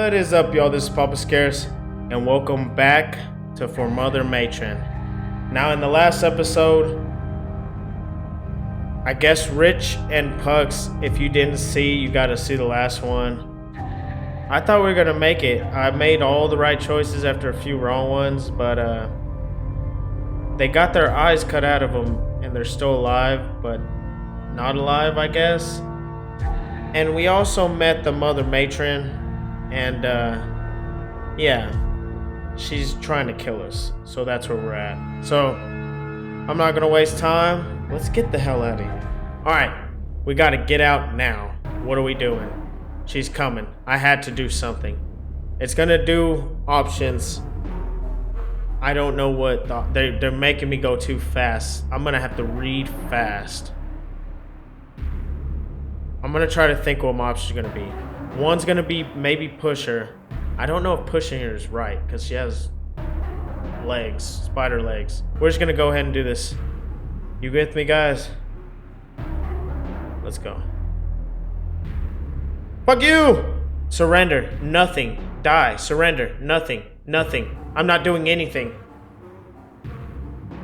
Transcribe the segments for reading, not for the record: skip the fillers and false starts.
What is up, y'all? This is Papa Scares, and welcome back to For Mother Matron. Now, in the last episode, I guess Rich and Pucks, if you didn't see, you gotta see the last one. I thought we were gonna make it. I made all the right choices after a few wrong ones, but they got their eyes cut out of them, and they're still alive, but not alive, I guess. And we also met the Mother Matron. And, yeah, she's trying to kill us. So that's where we're at. So, I'm not going to waste time. Let's get the hell out of here. Alright, we got to get out now. What are we doing? She's coming. I had to do something. It's going to do options. I don't know what. They're making me go too fast. I'm going to have to read fast. I'm going to try to think what my options are going to be. One's gonna be maybe push her. I don't know if pushing her is right because she has legs, spider legs. We're just gonna go ahead and do this. You with me, guys? Let's go. Fuck you! Surrender. Nothing. Die. Surrender. Nothing. Nothing. I'm not doing anything.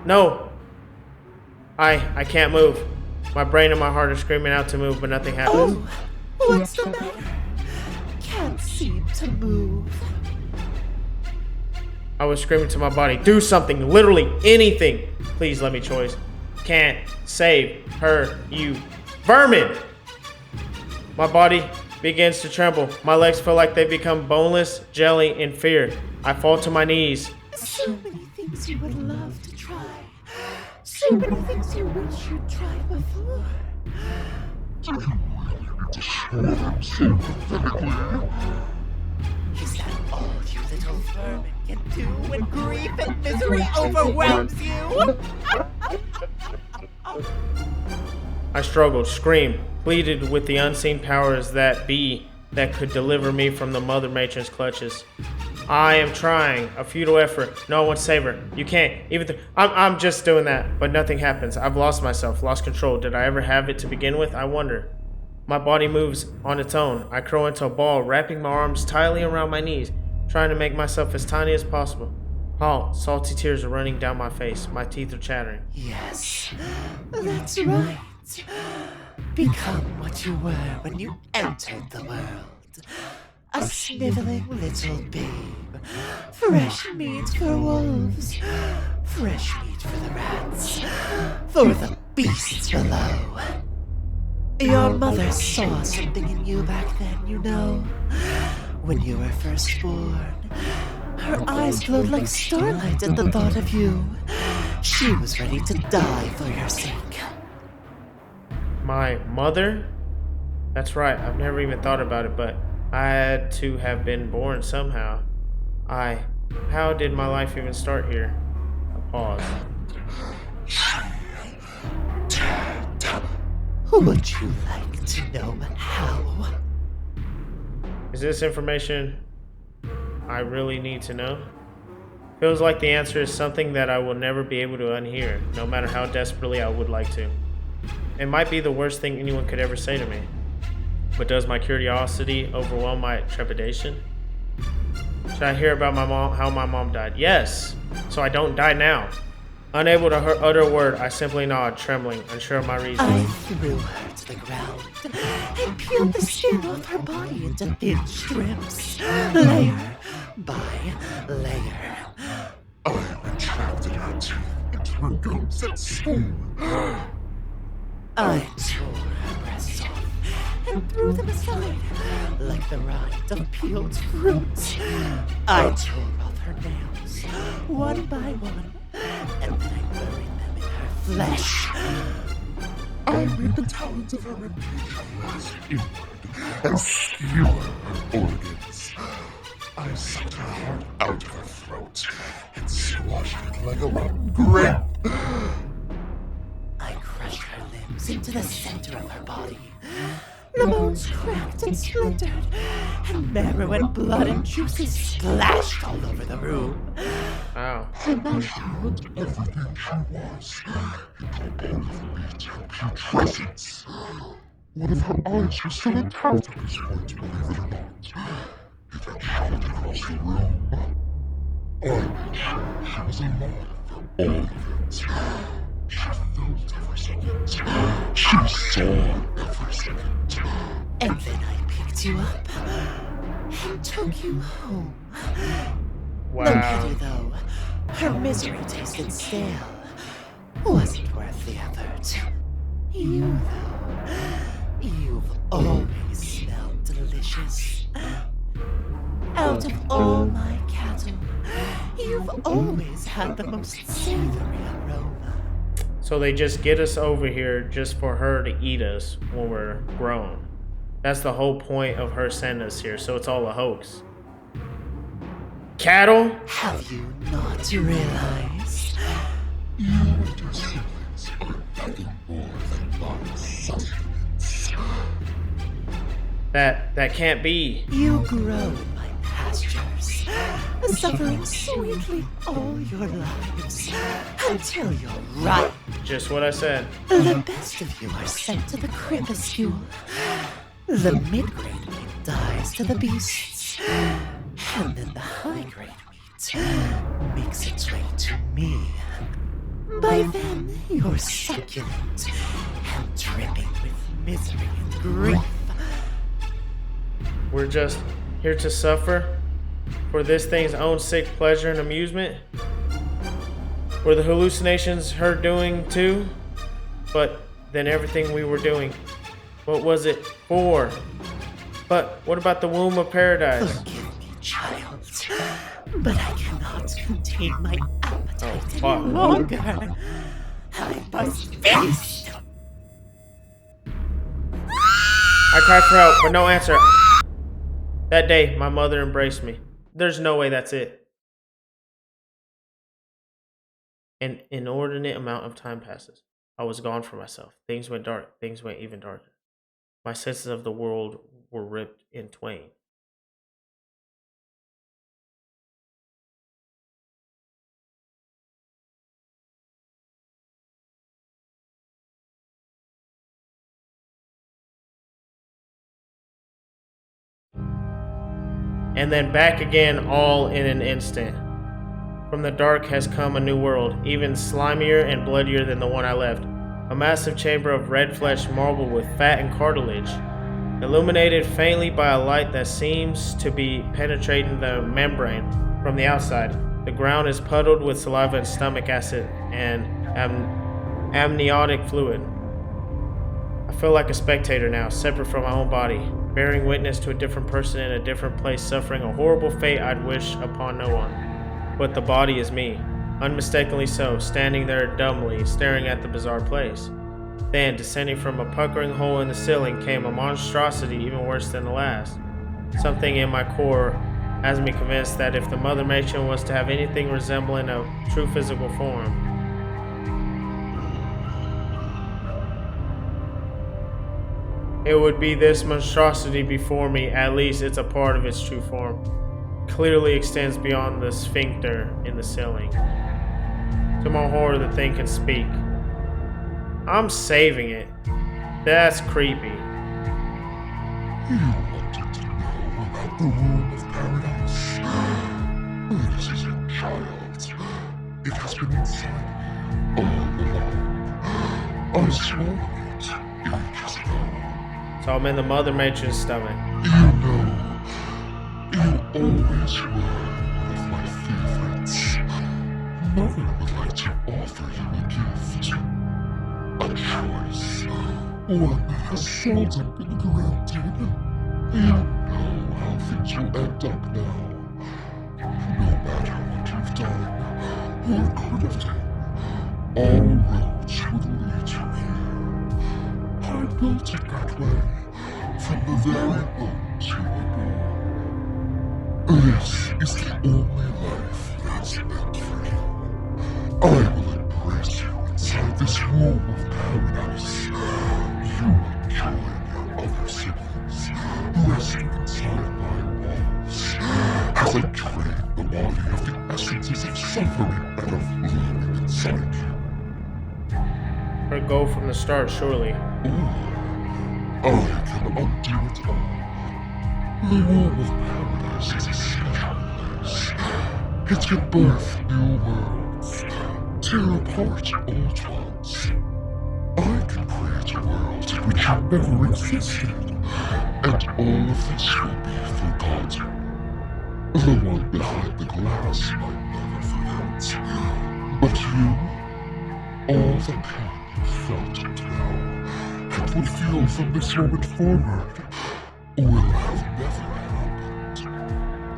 No. I can't move. My brain and my heart are screaming out to move, but nothing happens. Oh, what's the matter? Can't seem to move. I was screaming to my body, do something, literally anything. Please let me choose. Can't save her, you vermin. My body begins to tremble. My legs feel like they become boneless jelly in fear. I fall to my knees. So many things you would love to try. So many things you wish you'd tried before. Is that all you little vermin can do when grief and misery overwhelms you? I struggled, screamed, pleaded with the unseen powers that be that could deliver me from the Mother Matron's clutches. I am trying, a futile effort. No one save her. You can't. I'm just doing that, but nothing happens. I've lost myself, lost control. Did I ever have it to begin with? I wonder. My body moves on its own. I curl into a ball, wrapping my arms tightly around my knees, trying to make myself as tiny as possible. Salty tears are running down my face. My teeth are chattering. Yes, that's right. Become what you were when you entered the world. A sniveling little babe. Fresh meat for wolves. Fresh meat for the rats. For the beasts below. Your mother saw something in you back then, you know. When you were first born, her eyes glowed like starlight at the thought of you. She was ready to die for your sake. My mother? That's right, I've never even thought about it, but I had to have been born somehow. How did my life even start here? A pause. Would you like to know how? Is this information I really need to know? Feels like the answer is something that I will never be able to unhear, no matter how desperately I would like to. It might be the worst thing anyone could ever say to me. But does my curiosity overwhelm my trepidation? Should I hear about my mom, how my mom died? Yes, so I don't die now. Unable to utter a word, I simply nod, trembling, unsure of my reason. I threw her to the ground and peeled the skin off her body into thin strips, layer by layer. I retracted her teeth into her gums and spoon. I tore her breasts off and threw them aside like the rind of peeled fruit. I tore off her nails, one by one, and then I buried them in her flesh. I made the talons of her ribcage rise inward and skewer her organs. I sucked her heart out of her throat and squashed it like a rotten grape. I crushed her limbs into the center of her body. The bones cracked and splintered, and marrow and blood and juices splashed all over the room. Wow. I made her into everything she was, into both meat and putrescence. One of her eyes was still intact at this point, believe it or not. It had into the room. I made sure she was alive for all of it. She felt every second. She saw every second. And then I picked you up and took you home. The Wow. pity, though, her misery tasted stale. Wasn't worth the effort. You, though, you've always smelled delicious. Out of all my cattle, you've always had the most savory aroma. So they just get us over here just for her to eat us when we're grown. That's the whole point of her sending us here, so it's all a hoax. Cattle? Have you not realized? You and your siblings are nothing more than my sustenance. That can't be. You grow in my pastures, suffering sweetly all your lives, until you're ripe. Just what I said. The best of you are sent to the crepuscule. The mid-grade meat dies to the beasts, and then the high-grade meat makes its way to me. By then, you're succulent and dripping with misery and grief. We're just here to suffer for this thing's own sick pleasure and amusement. Were the hallucinations her doing too? But then everything we were doing, what was it for? But what about the womb of paradise? Forgive me, child, but I cannot contain my appetite fuck. any longer. I must feast. I cried for help, but no answer. That day, my mother embraced me. There's no way that's it. An inordinate amount of time passes. I was gone from myself. Things went dark. Things went even darker. My senses of the world were ripped in twain. And then back again all in an instant. From the dark has come a new world, even slimier and bloodier than the one I left. A massive chamber of red flesh marbled with fat and cartilage, illuminated faintly by a light that seems to be penetrating the membrane from the outside. The ground is puddled with saliva and stomach acid and amniotic fluid. I feel like a spectator now, separate from my own body, bearing witness to a different person in a different place, suffering a horrible fate I'd wish upon no one. But the body is me, unmistakably so, standing there dumbly, staring at the bizarre place. Then, descending from a puckering hole in the ceiling, came a monstrosity even worse than the last. Something in my core has me convinced that if the Mother Matron was to have anything resembling a true physical form, it would be this monstrosity before me. At least it's a part of its true form. Clearly extends beyond the sphincter in the ceiling. To my horror, the thing can speak. I'm saving it. That's creepy. You wanted to know about the womb of paradise. This is a child. It has been inside me all along. I swallowed it ages ago. So I'm in the Mother Matron's stomach. You always were one of my favorites. Mother would like to offer you a gift. A choice. One that has seldom been granted. You know how things will end up now. No matter what you've done, or could have done, all roads would lead you here. I built it that way, from the very moment you were born. This is the only life that's meant for you. I will embrace you inside this womb of paradise. You will join your other siblings, resting inside my walls, as I drain the body of the essences of suffering that are fluid inside you. Her goal from the start, surely. I can undo it all. The womb of paradise is a special It can birth new worlds, tear apart old ones. I can create a world in which you never existed, and all of this will be forgotten. The one behind the glass might never forget, but you, all the pain you felt until now, and would feel from this moment forward, will have never happened.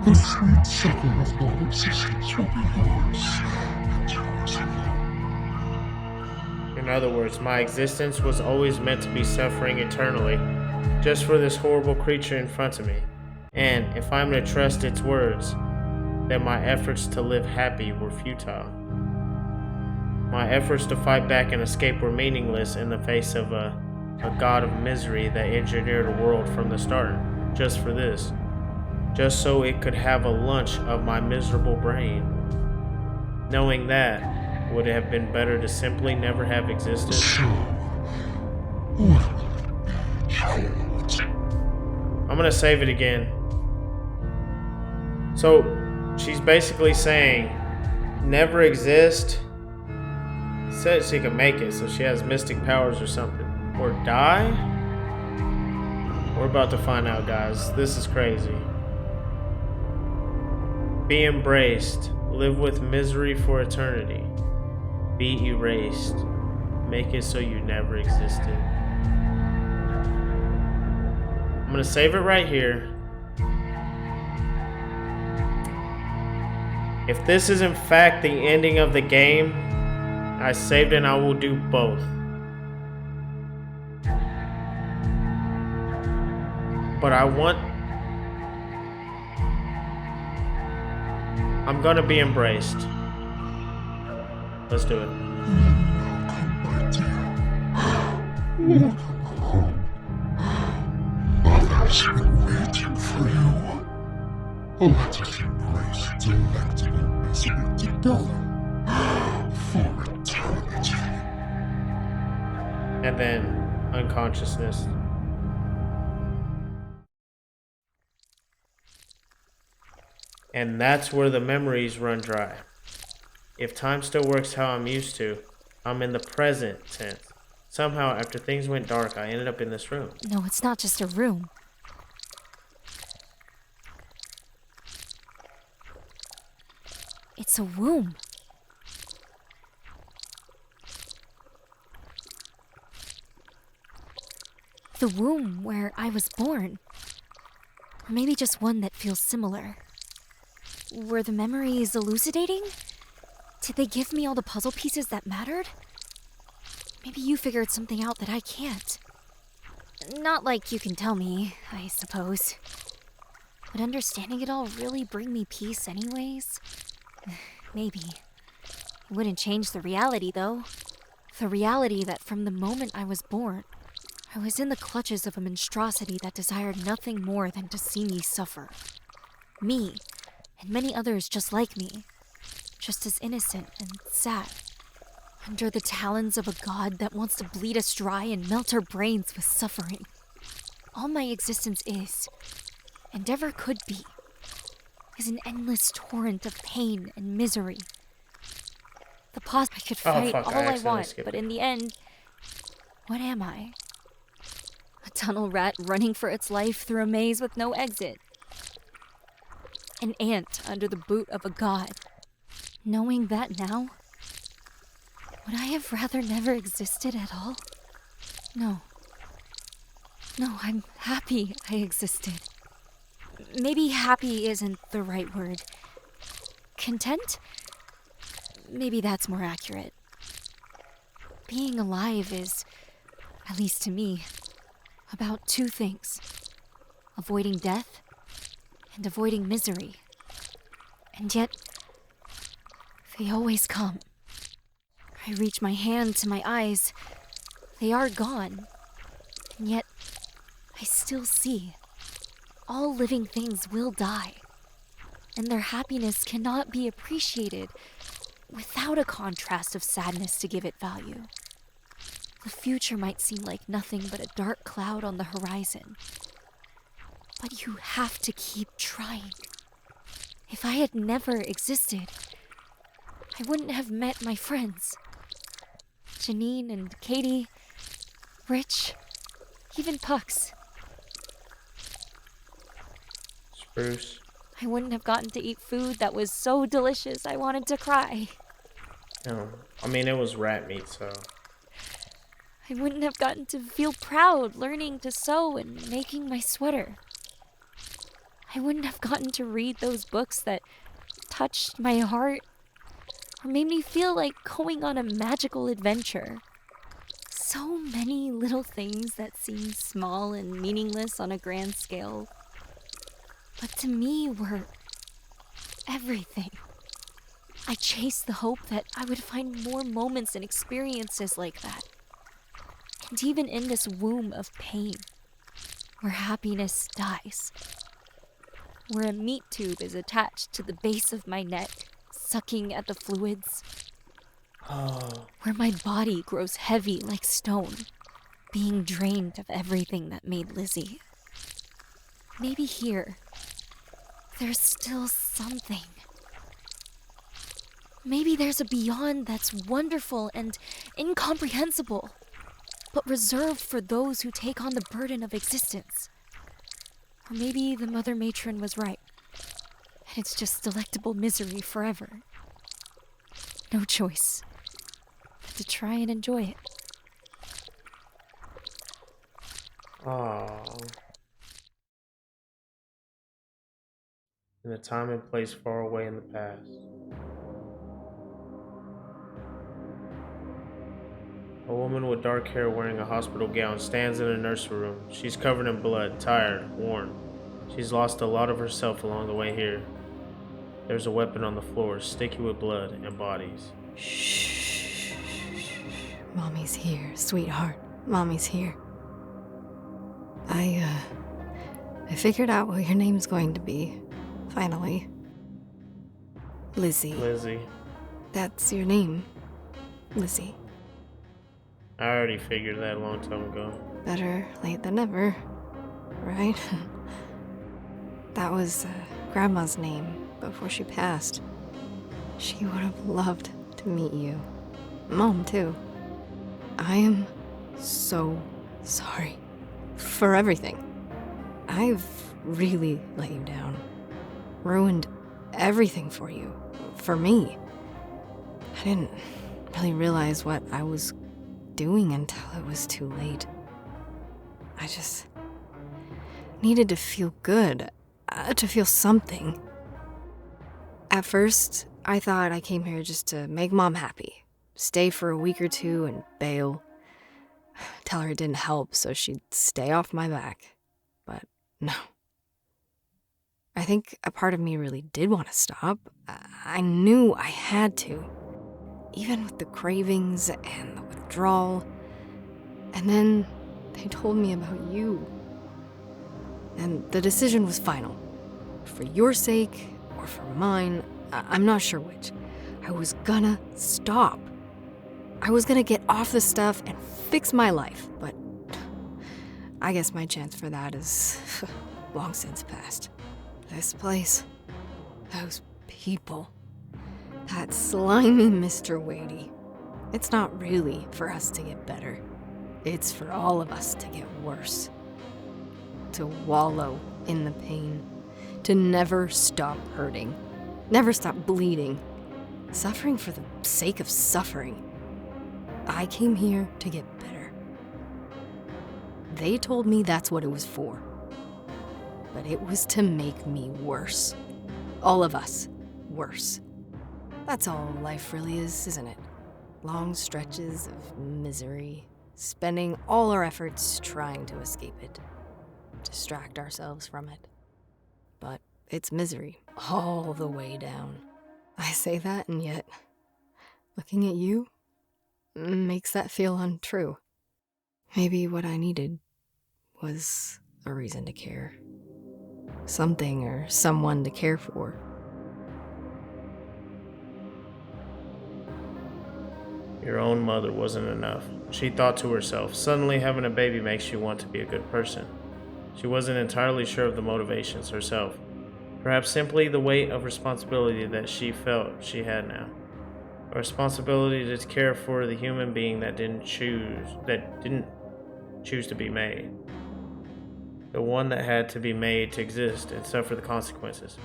The sweet sucker of non-existence will be yours, and yours alone. In other words, my existence was always meant to be suffering eternally, just for this horrible creature in front of me. And if I'm to trust its words, then my efforts to live happy were futile. My efforts to fight back and escape were meaningless in the face of a god of misery that engineered a world from the start, just for this. Just so it could have a lunch of my miserable brain. Knowing that, would it have been better to simply never have existed? So, what will it be, child? I'm gonna save it again. So, she's basically saying, never exist. Said she could make it, so she has mystic powers or something. Or die? We're about to find out, guys. This is crazy. Be embraced. Live with misery for eternity. Be erased. Make it so you never existed. I'm gonna save it right here. If this is in fact the ending of the game, I saved it and I will do both. But I'm gonna be embraced. Let's do it. Welcome, my dear. Welcome home. Mother's been waiting for you. Let us embrace delectable misery together for eternity. And then unconsciousness. And that's where the memories run dry. If time still works how I'm used to, I'm in the present tense. Somehow, after things went dark, I ended up in this room. No, it's not just a room. It's a womb. The womb where I was born. Or maybe just one that feels similar. Were the memories elucidating? Did they give me all the puzzle pieces that mattered? Maybe you figured something out that I can't. Not like you can tell me, I suppose. Would understanding it all really bring me peace anyways? Maybe. It wouldn't change the reality, though. The reality that from the moment I was born, I was in the clutches of a monstrosity that desired nothing more than to see me suffer. Me, and many others just like me. Just as innocent and sad. Under the talons of a god that wants to bleed us dry and melt our brains with suffering. All my existence is, and ever could be, is an endless torrent of pain and misery. The pause I could fight all I want, but in the end, what am I? A tunnel rat running for its life through a maze with no exit. An ant under the boot of a god. Knowing that now, would I have rather never existed at all? No. No, I'm happy I existed. Maybe happy isn't the right word. Content? Maybe that's more accurate. Being alive is, at least to me, about two things. Avoiding death and avoiding misery. And yet, they always come. I reach my hand to my eyes. They are gone. And yet, I still see. All living things will die. And their happiness cannot be appreciated without a contrast of sadness to give it value. The future might seem like nothing but a dark cloud on the horizon. But you have to keep trying. If I had never existed, I wouldn't have met my friends. Janine and Katie, Rich, even Pucks. Spruce. I wouldn't have gotten to eat food that was so delicious I wanted to cry. No, I mean, it was rat meat, so. I wouldn't have gotten to feel proud learning to sew and making my sweater. I wouldn't have gotten to read those books that touched my heart or made me feel like going on a magical adventure. So many little things that seem small and meaningless on a grand scale, but to me were everything. I chased the hope that I would find more moments and experiences like that. And even in this womb of pain, where happiness dies, where a meat tube is attached to the base of my neck, sucking at the fluids, where my body grows heavy like stone, being drained of everything that made Lizzie. Maybe here, there's still something. Maybe there's a beyond that's wonderful and incomprehensible, but reserved for those who take on the burden of existence. Or maybe the Mother Matron was right, and it's just delectable misery forever. No choice but to try and enjoy it. Aww. In a time and place far away in the past. A woman with dark hair wearing a hospital gown stands in a nursery room. She's covered in blood, tired, worn. She's lost a lot of herself along the way here. There's a weapon on the floor, sticky with blood and bodies. Shh. Mommy's here, sweetheart. Mommy's here. I figured out what your name's going to be. Finally. Lizzie. Lizzie. That's your name. Lizzie. I already figured that a long time ago. Better late than never, right? That was Grandma's name before she passed. She would have loved to meet you. Mom, too. I am so sorry for everything. I've really let you down. Ruined everything for you. For me. I didn't really realize what I was doing until it was too late. I just needed to feel good, to feel something. At first, I thought I came here just to make Mom happy, stay for a week or two and bail, tell her it didn't help so she'd stay off my back. But no. I think a part of me really did want to stop. I knew I had to, even with the cravings and the withdrawal. And then they told me about you. And the decision was final. For your sake, or for mine, I'm not sure which. I was gonna stop. I was gonna get off the stuff and fix my life, but I guess my chance for that is long since past. This place, those people, that slimy Mr. Wadey. It's not really for us to get better. It's for all of us to get worse. To wallow in the pain. To never stop hurting. Never stop bleeding. Suffering for the sake of suffering. I came here to get better. They told me that's what it was for. But it was to make me worse. All of us worse. That's all life really is, isn't it? Long stretches of misery, spending all our efforts trying to escape it, distract ourselves from it. But it's misery all the way down. I say that, and yet, looking at you makes that feel untrue. Maybe what I needed was a reason to care. Something or someone to care for. Your own mother wasn't enough. She thought to herself, suddenly having a baby makes you want to be a good person. She wasn't entirely sure of the motivations herself. Perhaps simply the weight of responsibility that she felt she had now. A responsibility to care for the human being that didn't choose to be made. The one that had to be made to exist and suffer the consequences.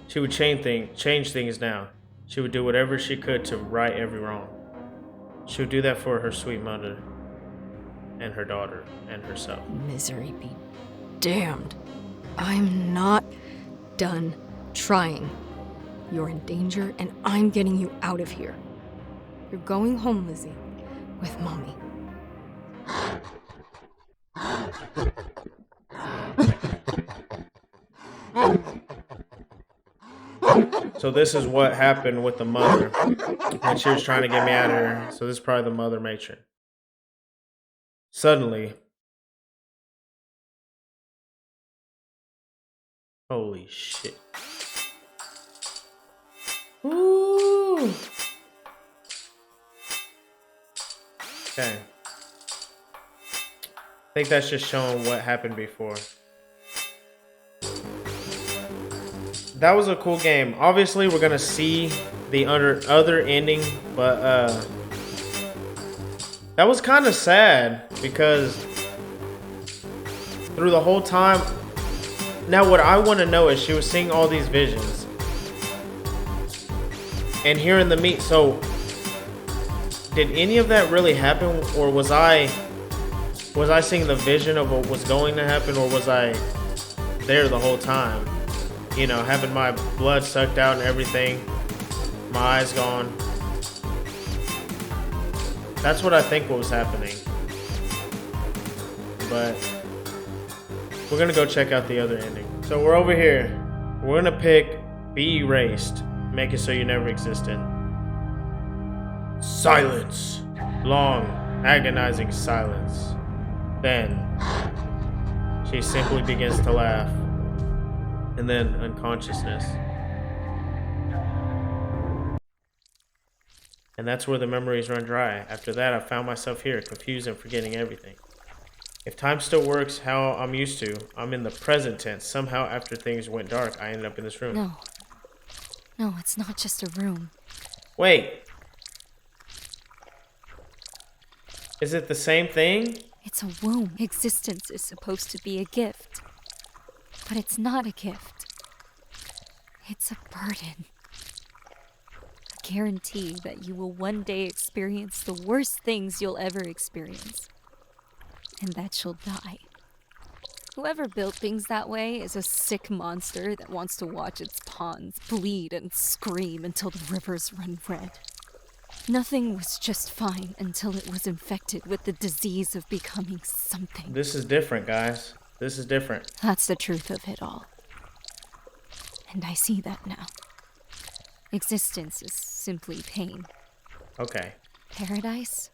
She would change things now. She would do whatever she could to right every wrong. She would do that for her sweet mother and her daughter and herself. Misery be damned. I'm not done trying. You're in danger, and I'm getting you out of here. You're going home, Lizzie, with Mommy. So this is what happened with the mother when she was trying to get me out of here. So this is probably the Mother Matron. Suddenly, holy shit. Ooh. Okay. I think that's just showing what happened before. That was a cool game. Obviously, we're gonna see the other ending, but that was kind of sad because through the whole time. Now, what I want to know is she was seeing all these visions and hearing the meat. So, did any of that really happen, or was I seeing the vision of what was going to happen, or was I there the whole time? You know, having my blood sucked out and everything, my eyes gone. That's what I think was happening. But we're gonna go check out the other ending. So we're over here. We're gonna pick Be Erased. Make it so you never existed. Silence. Long, agonizing silence. Then she simply begins to laugh. And then unconsciousness. And that's where the memories run dry. After that, I found myself here, confused and forgetting everything. If time still works how I'm used to, I'm in the present tense. Somehow, after things went dark, I ended up in this room. No. No, it's not just a room. Wait. Is it the same thing? It's a womb. Existence is supposed to be a gift. But it's not a gift. It's a burden. A guarantee that you will one day experience the worst things you'll ever experience. And that you'll die. Whoever built things that way is a sick monster that wants to watch its pawns bleed and scream until the rivers run red. Nothing was just fine until it was infected with the disease of becoming something. This is different, guys. This is different. That's the truth of it all. And I see that now. Existence is simply pain. Okay. Paradise?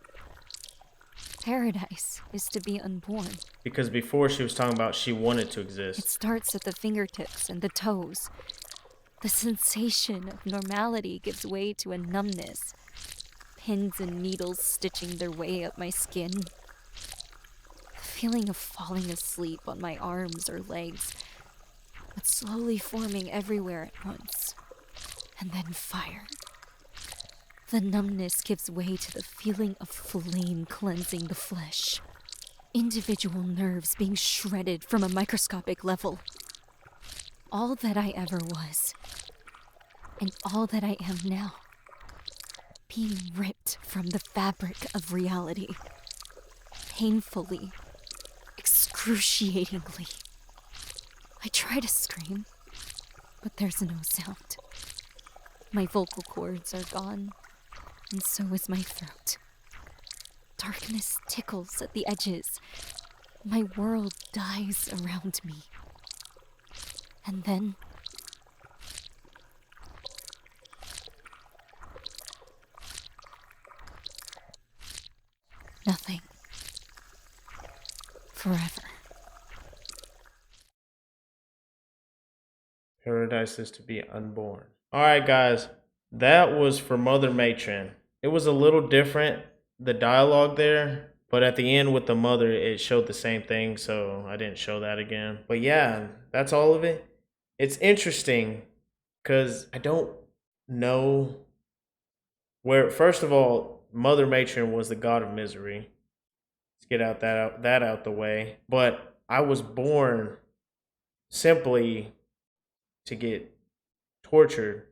Paradise is to be unborn. Because before she was talking about she wanted to exist. It starts at the fingertips and the toes. The sensation of normality gives way to a numbness. Pins and needles stitching their way up my skin. The feeling of falling asleep on my arms or legs, but slowly forming everywhere at once. And then fire. The numbness gives way to the feeling of flame cleansing the flesh. Individual nerves being shredded from a microscopic level. All that I ever was, and all that I am now, being ripped from the fabric of reality. Painfully, excruciatingly. I try to scream, but there's no sound. My vocal cords are gone, and so is my throat. Darkness tickles at the edges. My world dies around me. And then nothing. Forever. Paradise is to be unborn. Alright, guys. That was for Mother Matron. It was a little different, the dialogue there. But at the end with the mother, it showed the same thing. So I didn't show that again. But yeah, that's all of it. it's interesting because I don't know where. First of all, Mother Matron was the god of misery. Let's get that out the way. But I was born simply to get tortured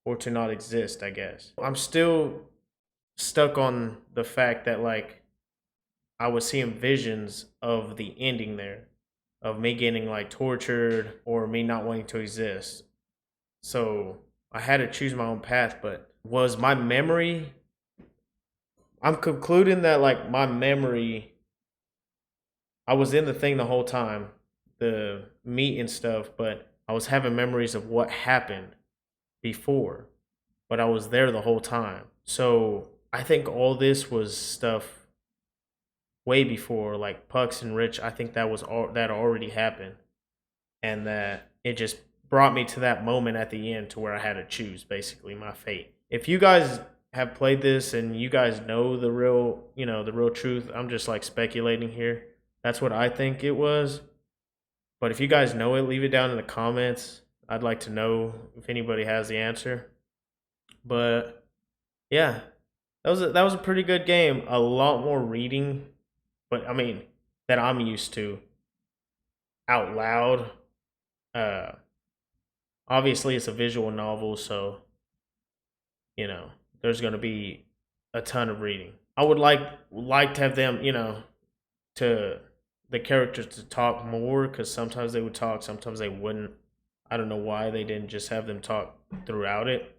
or to not exist, I guess. I'm still stuck on the fact that like I was seeing visions of the ending there, of me getting like tortured or me not wanting to exist. So I had to choose my own path, but was my memory, I'm concluding that like my memory, I was in the thing the whole time, the meat and stuff, but I was having memories of what happened before, but I was there the whole time. So I think all this was stuff way before, like Pucks and Rich. I think that was all that already happened, and that it just brought me to that moment at the end to where I had to choose basically my fate. If you guys have played this and you guys know the real, the real truth, I'm just like speculating here. That's what I think it was. But if you guys know it, leave it down in the comments. I'd like to know if anybody has the answer. But yeah, that was a pretty good game. A lot more reading, but I mean that I'm used to out loud. Obviously it's a visual novel, so there's going to be a ton of reading. I would like to have them, to the characters to talk more, because sometimes they would talk, sometimes they wouldn't. I don't know why they didn't just have them talk throughout it,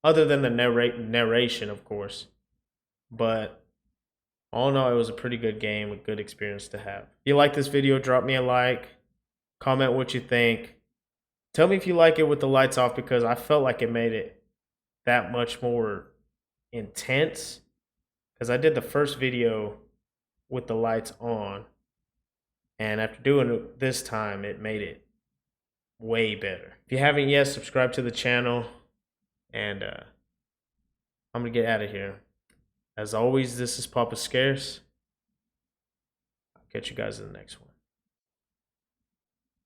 other than the narration, of course. But all in all, it was a pretty good game, a good experience to have. If you like this video, drop me a like, comment what you think. Tell me if you like it with the lights off, because I felt like it made it that much more intense, because I did the first video with the lights on, and after doing it this time, it made it way better. If you haven't yet, subscribe to the channel, and I'm gonna get out of here. As always, this is Papa Scarce. I'll catch you guys in the next one.